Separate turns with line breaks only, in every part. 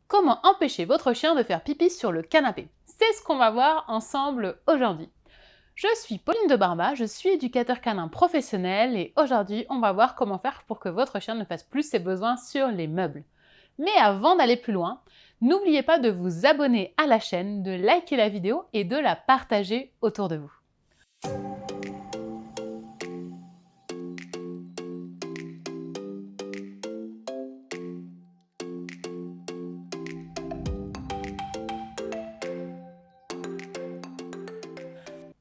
Comment empêcher votre chien de faire pipi sur le canapé? C'est ce qu'on va voir ensemble aujourd'hui. Je suis Pauline de Barba, je suis éducateur canin professionnel et aujourd'hui on va voir comment faire pour que votre chien ne fasse plus ses besoins sur les meubles. Mais avant d'aller plus loin, n'oubliez pas de vous abonner à la chaîne, de liker la vidéo et de la partager autour de vous.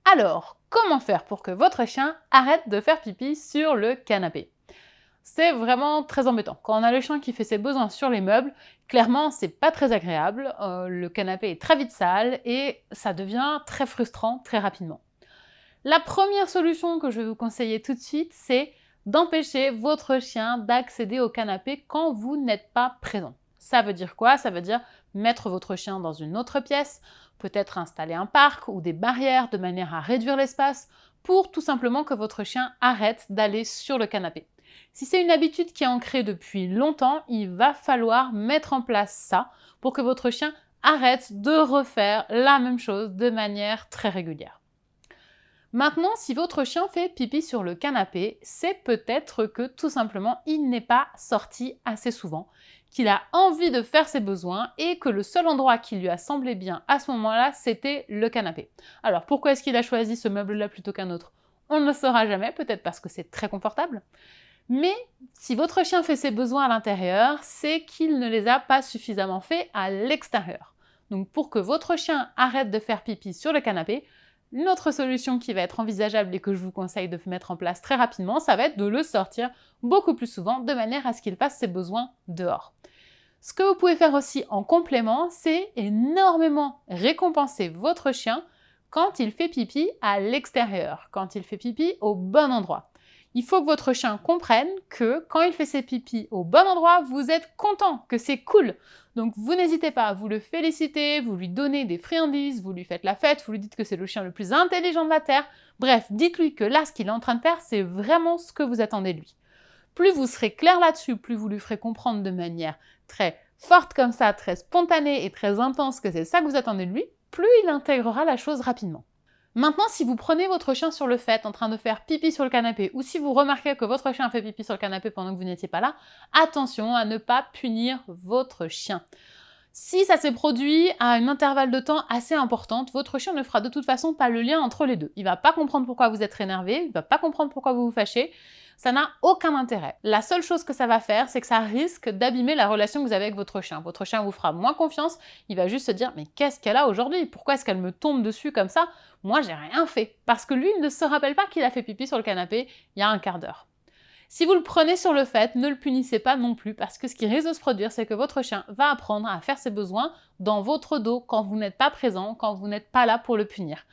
Alors, comment faire pour que votre chien arrête de faire pipi sur le canapé? C'est vraiment très embêtant. Quand on a le chien qui fait ses besoins sur les meubles, clairement, c'est pas très agréable. Le canapé est très vite sale et ça devient très frustrant très rapidement. La première solution que je vais vous conseiller tout de suite, c'est d'empêcher votre chien d'accéder au canapé quand vous n'êtes pas présent. Ça veut dire quoi? Ça veut dire mettre votre chien dans une autre pièce, peut-être installer un parc ou des barrières de manière à réduire l'espace pour tout simplement que votre chien arrête d'aller sur le canapé. Si c'est une habitude qui est ancrée depuis longtemps, il va falloir mettre en place ça pour que votre chien arrête de refaire la même chose de manière très régulière. Maintenant, si votre chien fait pipi sur le canapé, c'est peut-être que tout simplement il n'est pas sorti assez souvent, qu'il a envie de faire ses besoins et que le seul endroit qui lui a semblé bien à ce moment-là, c'était le canapé. Alors pourquoi est-ce qu'il a choisi ce meuble-là plutôt qu'un autre? On ne le saura jamais, peut-être parce que c'est très confortable. Mais si votre chien fait ses besoins à l'intérieur, c'est qu'il ne les a pas suffisamment faits à l'extérieur. Donc pour que votre chien arrête de faire pipi sur le canapé, une autre solution qui va être envisageable et que je vous conseille de mettre en place très rapidement, ça va être de le sortir beaucoup plus souvent de manière à ce qu'il fasse ses besoins dehors. Ce que vous pouvez faire aussi en complément, c'est énormément récompenser votre chien quand il fait pipi à l'extérieur, quand il fait pipi au bon endroit. Il faut que votre chien comprenne que quand il fait ses pipis au bon endroit, vous êtes content, que c'est cool. Donc vous n'hésitez pas à vous le féliciter, vous lui donnez des friandises, vous lui faites la fête, vous lui dites que c'est le chien le plus intelligent de la Terre. Bref, dites-lui que là, ce qu'il est en train de faire, c'est vraiment ce que vous attendez de lui. Plus vous serez clair là-dessus, plus vous lui ferez comprendre de manière très forte comme ça, très spontanée et très intense que c'est ça que vous attendez de lui, plus il intégrera la chose rapidement. Maintenant, si vous prenez votre chien sur le fait, en train de faire pipi sur le canapé, ou si vous remarquez que votre chien fait pipi sur le canapé pendant que vous n'étiez pas là, attention à ne pas punir votre chien. Si ça s'est produit à un intervalle de temps assez important, votre chien ne fera de toute façon pas le lien entre les deux. Il ne va pas comprendre pourquoi vous êtes énervé, il ne va pas comprendre pourquoi vous vous fâchez. Ça n'a aucun intérêt. La seule chose que ça va faire, c'est que ça risque d'abîmer la relation que vous avez avec votre chien. Votre chien vous fera moins confiance, il va juste se dire « mais qu'est-ce qu'elle a aujourd'hui? Pourquoi est-ce qu'elle me tombe dessus comme ça? Moi, j'ai rien fait. » Parce que lui, il ne se rappelle pas qu'il a fait pipi sur le canapé il y a un quart d'heure. Si vous le prenez sur le fait, ne le punissez pas non plus, parce que ce qui risque de se produire, c'est que votre chien va apprendre à faire ses besoins dans votre dos quand vous n'êtes pas présent, quand vous n'êtes pas là pour le punir.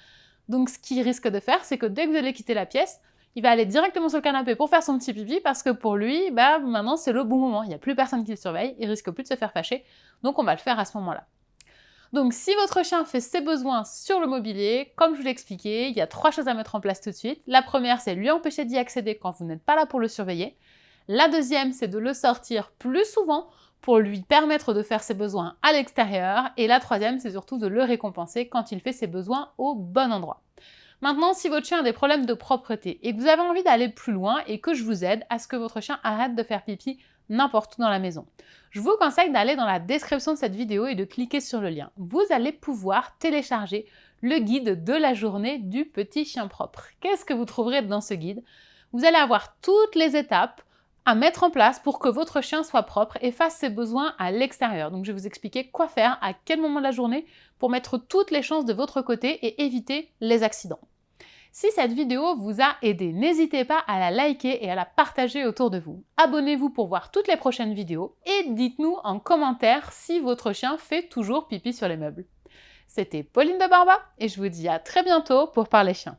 Donc ce qu'il risque de faire, c'est que dès que vous allez quitter la pièce, il va aller directement sur le canapé pour faire son petit pipi, parce que pour lui, maintenant c'est le bon moment, il n'y a plus personne qui le surveille, il risque plus de se faire fâcher, donc on va le faire à ce moment-là. Donc si votre chien fait ses besoins sur le mobilier, comme je vous l'ai expliqué, il y a 3 choses à mettre en place tout de suite. La première, c'est lui empêcher d'y accéder quand vous n'êtes pas là pour le surveiller. La deuxième, c'est de le sortir plus souvent pour lui permettre de faire ses besoins à l'extérieur. Et la troisième, c'est surtout de le récompenser quand il fait ses besoins au bon endroit. Maintenant, si votre chien a des problèmes de propreté et que vous avez envie d'aller plus loin et que je vous aide à ce que votre chien arrête de faire pipi n'importe où dans la maison, je vous conseille d'aller dans la description de cette vidéo et de cliquer sur le lien. Vous allez pouvoir télécharger le guide de la journée du petit chien propre. Qu'est-ce que vous trouverez dans ce guide? Vous allez avoir toutes les étapes à mettre en place pour que votre chien soit propre et fasse ses besoins à l'extérieur. Donc je vais vous expliquer quoi faire, à quel moment de la journée, pour mettre toutes les chances de votre côté et éviter les accidents. Si cette vidéo vous a aidé, n'hésitez pas à la liker et à la partager autour de vous. Abonnez-vous pour voir toutes les prochaines vidéos et dites-nous en commentaire si votre chien fait toujours pipi sur les meubles. C'était Pauline de Barba et je vous dis à très bientôt pour parler chien.